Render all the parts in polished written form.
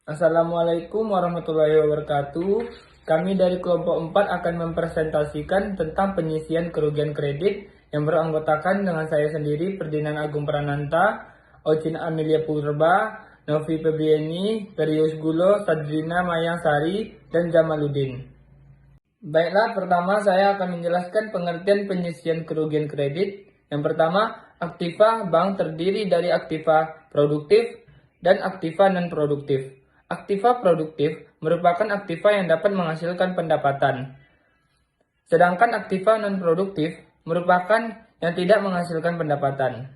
Assalamualaikum warahmatullahi wabarakatuh. Kami dari kelompok 4 akan mempresentasikan tentang penyisian kerugian kredit yang beranggotakan dengan saya sendiri, Ferdinand Agung Prananta, Ocin Amelia Purba, Novi Febriani, Perius Gulo, Sadrina Mayang Sari, dan Jamaluddin. Baiklah, pertama saya akan menjelaskan pengertian penyisian kerugian kredit. Yang pertama, aktiva bank terdiri dari aktiva produktif dan aktiva non-produktif. Aktiva produktif merupakan aktiva yang dapat menghasilkan pendapatan. Sedangkan aktiva non-produktif merupakan yang tidak menghasilkan pendapatan.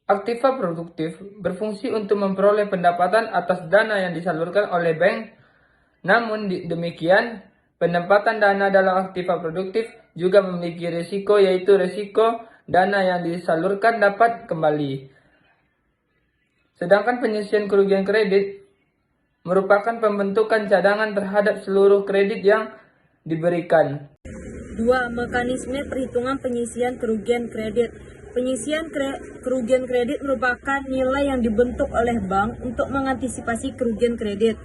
Aktiva produktif berfungsi untuk memperoleh pendapatan atas dana yang disalurkan oleh bank. Namun demikian, penempatan dana dalam aktiva produktif juga memiliki risiko, yaitu risiko dana yang disalurkan dapat kembali. Sedangkan penyisian kerugian kredit merupakan pembentukan cadangan terhadap seluruh kredit yang diberikan. 2. Mekanisme perhitungan penyisian kerugian kredit. Penyisian kerugian kredit merupakan nilai yang dibentuk oleh bank untuk mengantisipasi kerugian kredit.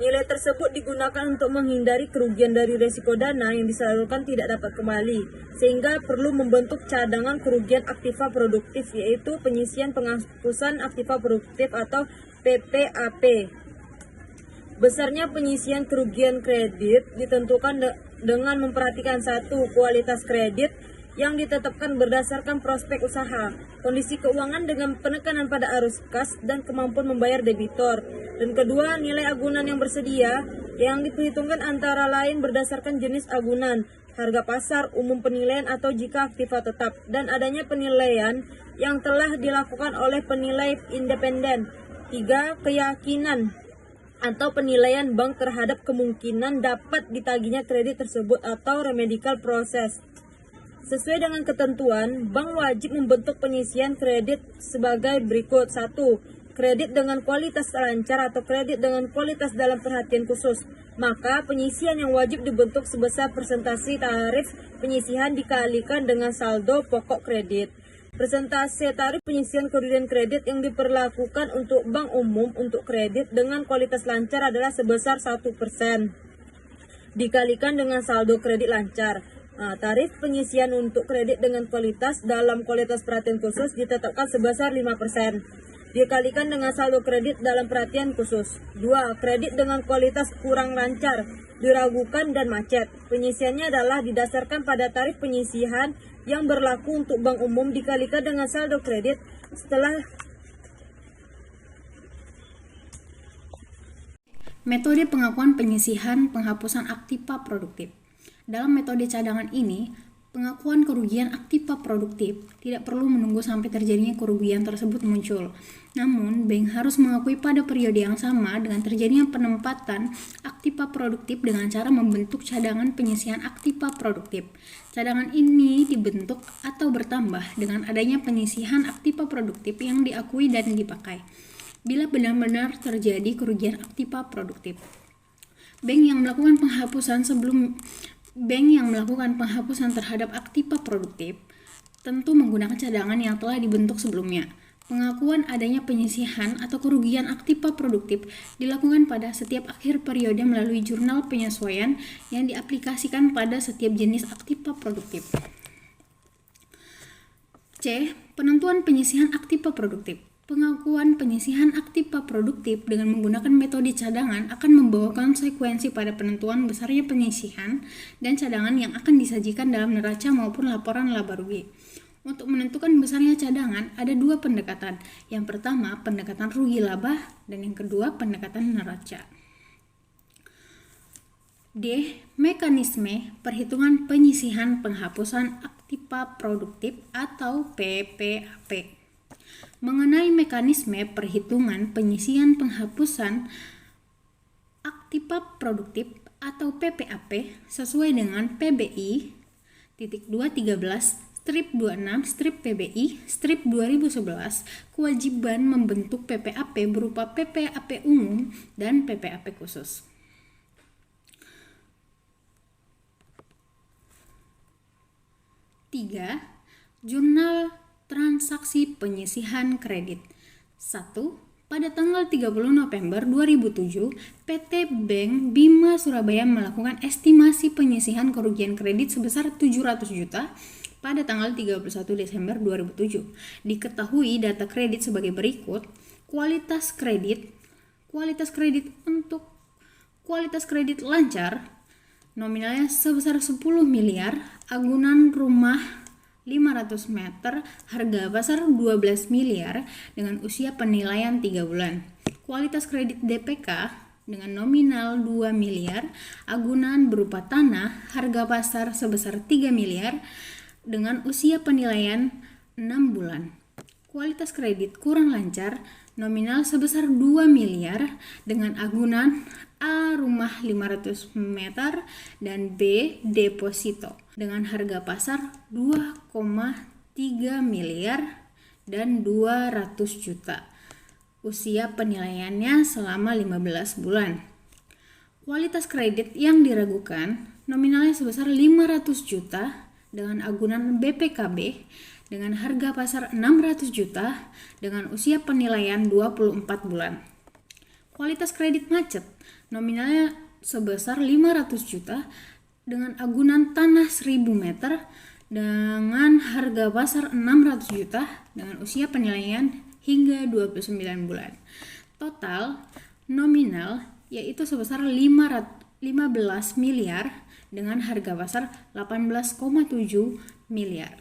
Nilai tersebut digunakan untuk menghindari kerugian dari risiko dana yang disalurkan tidak dapat kembali, sehingga perlu membentuk cadangan kerugian aktiva produktif, yaitu penyisian penghapusan aktiva produktif atau PPAP. Besarnya penyisian kerugian kredit ditentukan dengan memperhatikan 1. Kualitas kredit yang ditetapkan berdasarkan prospek usaha, kondisi keuangan dengan penekanan pada arus kas dan kemampuan membayar debitor. Dan kedua, nilai agunan yang bersedia yang diperhitungkan antara lain berdasarkan jenis agunan, harga pasar, umum penilaian atau jika aktiva tetap, dan adanya penilaian yang telah dilakukan oleh penilai independen. 3. Keyakinan atau penilaian bank terhadap kemungkinan dapat ditagihnya kredit tersebut atau remedial proses. Sesuai dengan ketentuan, bank wajib membentuk penyisian kredit sebagai berikut. 1. Kredit dengan kualitas lancar atau kredit dengan kualitas dalam perhatian khusus. Maka penyisian yang wajib dibentuk sebesar persentase tarif penyisihan dikalikan dengan saldo pokok kredit. Persentase tarif penyisian kerugian kredit yang diperlakukan untuk bank umum untuk kredit dengan kualitas lancar adalah sebesar 1% dikalikan dengan saldo kredit lancar. Tarif penyisian untuk kredit dengan kualitas dalam kualitas perhatian khusus ditetapkan sebesar 5% dikalikan dengan saldo kredit dalam perhatian khusus. 2. Kredit dengan kualitas kurang lancar, diragukan dan macet. Penyisiannya adalah didasarkan pada tarif penyisihan yang berlaku untuk bank umum dikalikan dengan saldo kredit setelah metode pengakuan penyisihan penghapusan aktiva produktif. Dalam metode cadangan ini, pengakuan kerugian aktiva produktif tidak perlu menunggu sampai terjadinya kerugian tersebut muncul. Namun, bank harus mengakui pada periode yang sama dengan terjadinya penempatan aktiva produktif dengan cara membentuk cadangan penyisihan aktiva produktif. Cadangan ini dibentuk atau bertambah dengan adanya penyisihan aktiva produktif yang diakui dan dipakai bila benar-benar terjadi kerugian aktiva produktif. Bank yang melakukan penghapusan terhadap aktiva produktif tentu menggunakan cadangan yang telah dibentuk sebelumnya. Pengakuan adanya penyisihan atau kerugian aktiva produktif dilakukan pada setiap akhir periode melalui jurnal penyesuaian yang diaplikasikan pada setiap jenis aktiva produktif. C. Penentuan penyisihan aktiva produktif. Pengakuan penyisihan aktiva produktif dengan menggunakan metode cadangan akan membawa konsekuensi pada penentuan besarnya penyisihan dan cadangan yang akan disajikan dalam neraca maupun laporan laba rugi. Untuk menentukan besarnya cadangan, ada 2 pendekatan. Yang pertama, pendekatan rugi laba, dan yang kedua, pendekatan neraca. D. Mekanisme perhitungan penyisihan penghapusan aktiva produktif atau PPAP. Mengenai mekanisme perhitungan penyisian penghapusan aktiva produktif atau PPAP sesuai dengan PBI _213/26 PBI 2011, kewajiban membentuk PPAP berupa PPAP umum dan PPAP khusus. 3. Jurnal transaksi penyisihan kredit. 1. Pada tanggal 30 November 2007, PT Bank Bima Surabaya melakukan estimasi penyisihan kerugian kredit sebesar 700 juta pada tanggal 31 Desember 2007. Diketahui data kredit sebagai berikut. Kualitas kredit lancar nominalnya sebesar 10 miliar, agunan rumah 500 meter, harga pasar 12 miliar dengan usia penilaian 3 bulan. Kualitas kredit DPK dengan nominal 2 miliar, agunan berupa tanah, harga pasar sebesar 3 miliar dengan usia penilaian 6 bulan. Kualitas kredit kurang lancar nominal sebesar 2 miliar dengan agunan A rumah 500 meter dan B deposito dengan harga pasar 2,3 miliar dan 200 juta. Usia penilaiannya selama 15 bulan. Kualitas kredit yang diragukan nominalnya sebesar 500 juta dengan agunan BPKB dengan harga pasar 600 juta dengan usia penilaian 24 bulan. Kualitas kredit macet nominalnya sebesar 500 juta dengan agunan tanah 1000 meter dengan harga pasar 600 juta dengan usia penilaian hingga 29 bulan. Total nominal yaitu sebesar 15 miliar dengan harga pasar 18,7 miliar.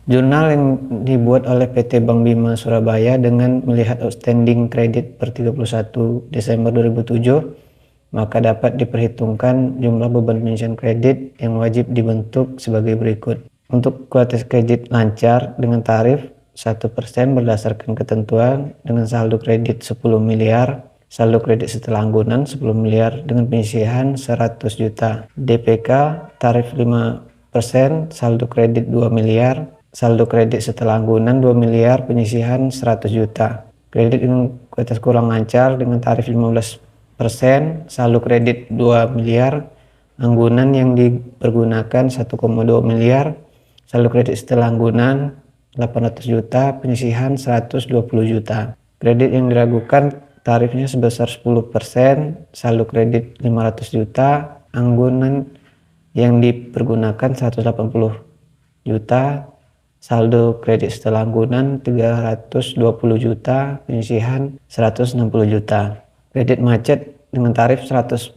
Jurnal yang dibuat oleh PT Bank Bima Surabaya dengan melihat outstanding kredit per 31 Desember 2007, maka dapat diperhitungkan jumlah beban penyelesaian kredit yang wajib dibentuk sebagai berikut. Untuk kualitas kredit lancar dengan tarif 1% berdasarkan ketentuan dengan saldo kredit 10 miliar, saldo kredit setelah anggunan 10 miliar dengan penyisihan 100 juta. DPK tarif 5%, saldo kredit 2 miliar, saldo kredit setelah anggunan 2 miliar, penyisihan 100 juta. Kredit dengan kualitas kurang lancar dengan tarif 15%, saldo kredit 2 miliar, anggunan yang dipergunakan 1,2 miliar, saldo kredit setelah anggunan 800 juta, penyisihan 120 juta. Kredit yang diragukan tarifnya sebesar 10%, saldo kredit 500 juta, anggunan yang dipergunakan 180 juta, saldo kredit setelah anggunan 320 juta, penyisihan 160 juta. Kredit macet dengan tarif 100%,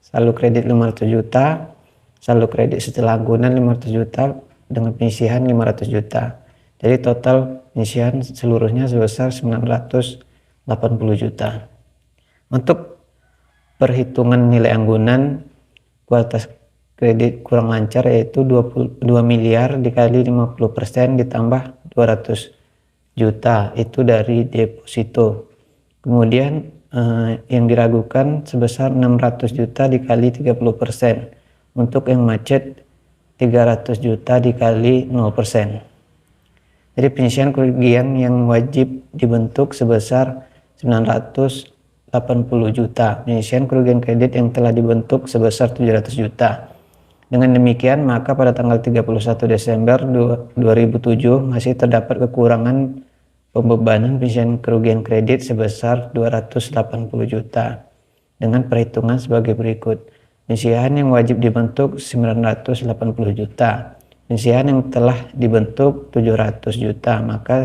saldo kredit 500 juta, saldo kredit setelah anggunan 500 juta dengan penyisihan 500 juta. Jadi total penyisihan seluruhnya sebesar 980 juta. Untuk perhitungan nilai anggunan kualitas kredit kurang lancar yaitu 22 miliar dikali 50% ditambah 200 juta itu dari deposito. Kemudian yang diragukan sebesar 600 juta dikali 30%. Untuk yang macet 300 juta dikali 0%. Jadi penyisihan kerugian yang wajib dibentuk sebesar 980 juta. Penyisihan kerugian kredit yang telah dibentuk sebesar 700 juta. Dengan demikian, maka pada tanggal 31 Desember 2007 masih terdapat kekurangan pembebanan penyisihan kerugian kredit sebesar 280 juta. Dengan perhitungan sebagai berikut. Penyisihan yang wajib dibentuk 980 juta. Penyisihan yang telah dibentuk 700 juta, maka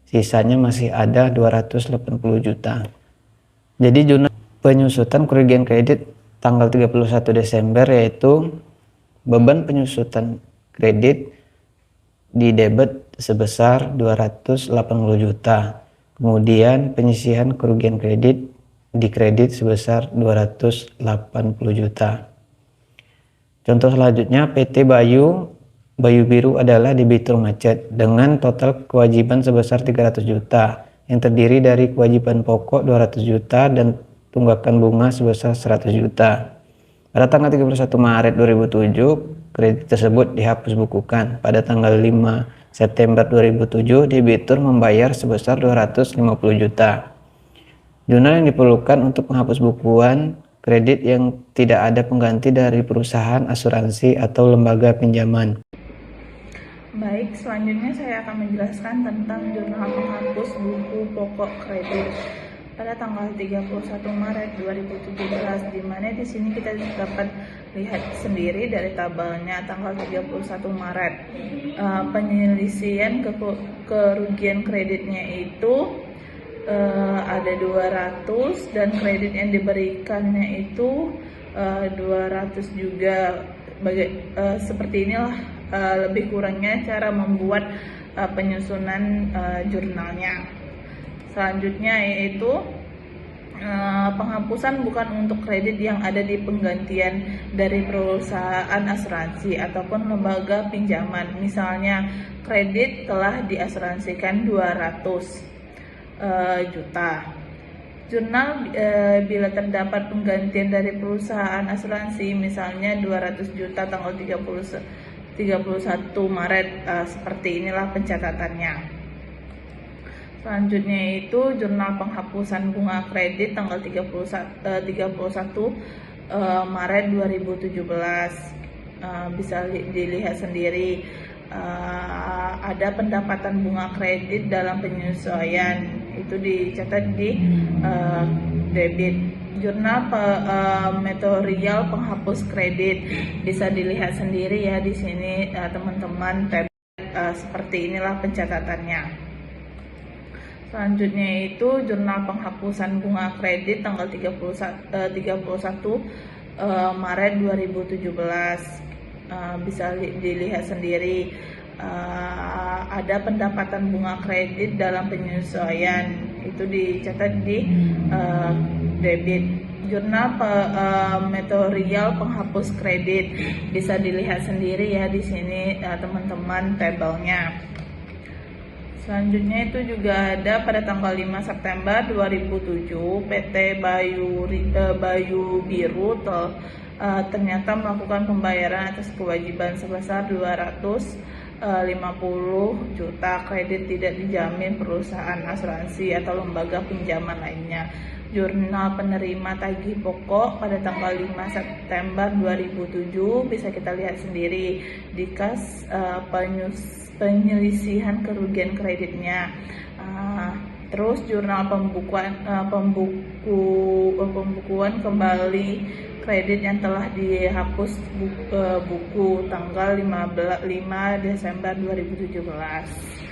sisanya masih ada 280 juta. Jadi jurnal penyusutan kerugian kredit tanggal 31 Desember yaitu beban penyusutan kredit di debit sebesar 280 juta. Kemudian penyisihan kerugian kredit di kredit sebesar 280 juta. Contoh selanjutnya PT Bayu Biru adalah debitur macet dengan total kewajiban sebesar 300 juta yang terdiri dari kewajiban pokok 200 juta dan tunggakan bunga sebesar 100 juta. Pada tanggal 31 Maret 2007, kredit tersebut dihapus bukukan. Pada tanggal 5 September 2007, debitur membayar sebesar 250 juta. Jurnal yang diperlukan untuk menghapus bukuan kredit yang tidak ada pengganti dari perusahaan asuransi atau lembaga pinjaman. Baik, selanjutnya saya akan menjelaskan tentang jurnal penghapus buku pokok kredit pada tanggal 31 Maret 2017, di mana di sini kita dapat lihat sendiri dari tabelnya tanggal 31 Maret. Penyelisihan kerugian kreditnya itu ada 200 dan kredit yang diberikannya itu 200 juga. Seperti inilah lebih kurangnya cara membuat penyusunan jurnalnya. Selanjutnya yaitu penghapusan bukan untuk kredit yang ada di penggantian dari perusahaan asuransi ataupun lembaga pinjaman. Misalnya kredit telah diasuransikan 200 juta. Jurnal bila terdapat penggantian dari perusahaan asuransi, misalnya 200 juta tanggal 31 Maret, seperti inilah pencatatannya. Selanjutnya itu jurnal penghapusan bunga kredit tanggal 31 Maret 2017. Bisa dilihat sendiri, ada pendapatan bunga kredit dalam penyesuaian, itu dicatat di debit. Jurnal material penghapus kredit bisa dilihat sendiri ya di sini teman-teman, seperti inilah pencatatannya. Selanjutnya itu jurnal penghapusan bunga kredit tanggal 31 Maret 2017. Bisa dilihat sendiri, ada pendapatan bunga kredit dalam penyesuaian, itu dicatat di debit. Jurnal material penghapus kredit bisa dilihat sendiri ya di sini teman-teman tabelnya. Selanjutnya itu juga ada pada tanggal 5 September 2007 PT Bayu Biru ternyata melakukan pembayaran atas kewajiban sebesar 250 juta kredit tidak dijamin perusahaan asuransi atau lembaga pinjaman lainnya. Jurnal penerima tagih pokok pada tanggal 5 September 2007 bisa kita lihat sendiri di kas penyelisihan kerugian kreditnya. Terus jurnal pembukuan kembali kredit yang telah dihapus buku tanggal 5 Desember 2017.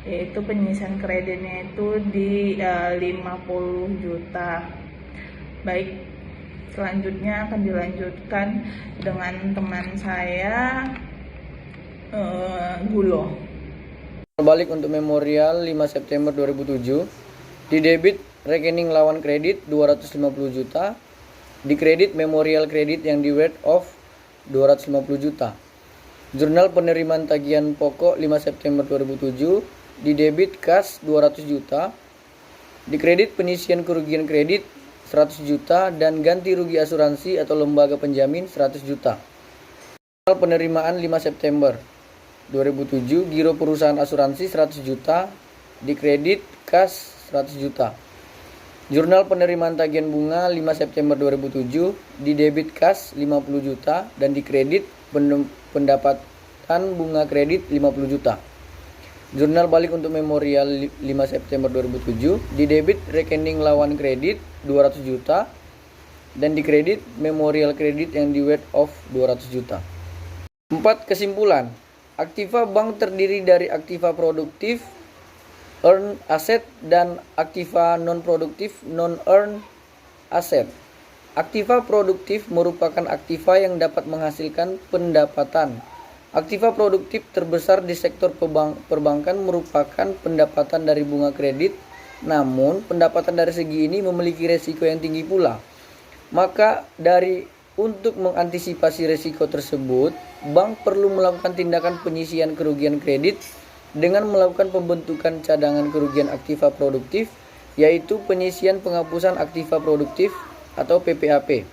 Yaitu penyelesaian kreditnya itu di 50 juta. Baik, selanjutnya akan dilanjutkan dengan teman saya, Gulo. Balik untuk memorial 5 September 2007, di debit rekening lawan kredit 250 juta, di kredit memorial kredit yang di worth of 250 juta. Jurnal penerimaan tagihan pokok 5 September 2007, di debit kas 200 juta, di kredit penyisian kerugian kredit 100 juta dan ganti rugi asuransi atau lembaga penjamin 100 juta. Jurnal penerimaan 5 September 2007, giro perusahaan asuransi 100 juta, di kredit kas 100 juta. Jurnal penerimaan tagihan bunga 5 September 2007, di debit kas 50 juta dan di kredit pendapatan bunga kredit 50 juta. Jurnal balik untuk memorial 5 September 2007, di debit rekening lawan kredit 200 juta dan di kredit memorial kredit yang di worth of 200 juta. 4. Kesimpulan. Aktiva bank terdiri dari aktiva produktif earn asset dan aktiva non-produktif non-earn asset. Aktiva produktif merupakan aktiva yang dapat menghasilkan pendapatan. Aktiva produktif terbesar di sektor perbankan merupakan pendapatan dari bunga kredit, namun pendapatan dari segi ini memiliki resiko yang tinggi pula. Maka untuk mengantisipasi resiko tersebut, bank perlu melakukan tindakan penyisian kerugian kredit dengan melakukan pembentukan cadangan kerugian aktiva produktif, yaitu penyisian penghapusan aktiva produktif atau PPAP.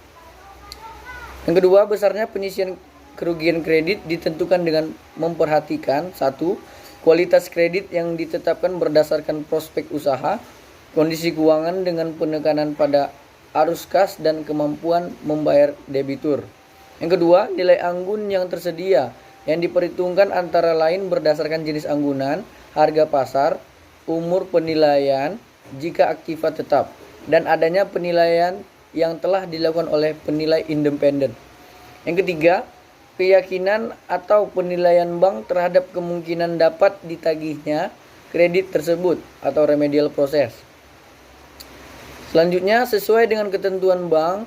Yang kedua, besarnya penyisian kerugian kredit ditentukan dengan memperhatikan 1. Kualitas kredit yang ditetapkan berdasarkan prospek usaha, kondisi keuangan dengan penekanan pada arus kas dan kemampuan membayar debitur. Yang kedua, nilai anggun yang tersedia yang diperhitungkan antara lain berdasarkan jenis anggunan, harga pasar, umur penilaian jika aktiva tetap, dan adanya penilaian yang telah dilakukan oleh penilai independen. Yang ketiga, keyakinan atau penilaian bank terhadap kemungkinan dapat ditagihnya kredit tersebut atau remedial proses. Selanjutnya, sesuai dengan ketentuan bank,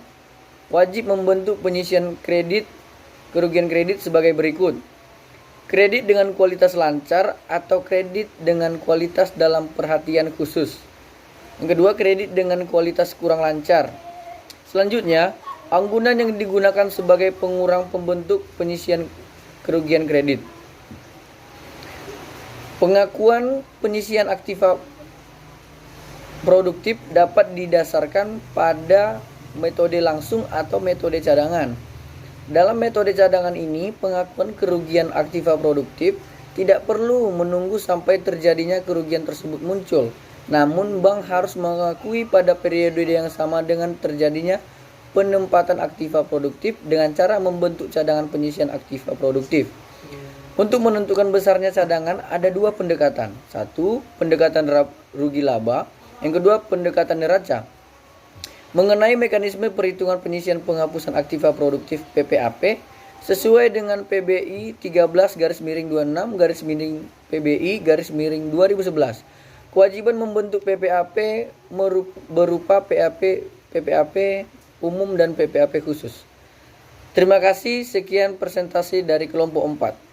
wajib membentuk penyisian kerugian kredit sebagai berikut. Kredit dengan kualitas lancar atau kredit dengan kualitas dalam perhatian khusus. Yang kedua, kredit dengan kualitas kurang lancar. Selanjutnya, anggunan yang digunakan sebagai pengurang pembentuk penyisian kerugian kredit. Pengakuan penyisian aktiva produktif dapat didasarkan pada metode langsung atau metode cadangan. Dalam metode cadangan ini, pengakuan kerugian aktiva produktif tidak perlu menunggu sampai terjadinya kerugian tersebut muncul. Namun, bank harus mengakui pada periode yang sama dengan terjadinya penempatan aktiva produktif dengan cara membentuk cadangan penyisian aktiva produktif. Untuk menentukan besarnya cadangan ada dua pendekatan. Satu, pendekatan rugi laba. Yang kedua, pendekatan neraca. Mengenai mekanisme perhitungan penyisian penghapusan aktiva produktif PPAP sesuai dengan PBI 13-26-PBI-2011. Kewajiban membentuk PPAP berupa PPAP umum dan PPAP khusus. Terima kasih, sekian presentasi dari kelompok 4.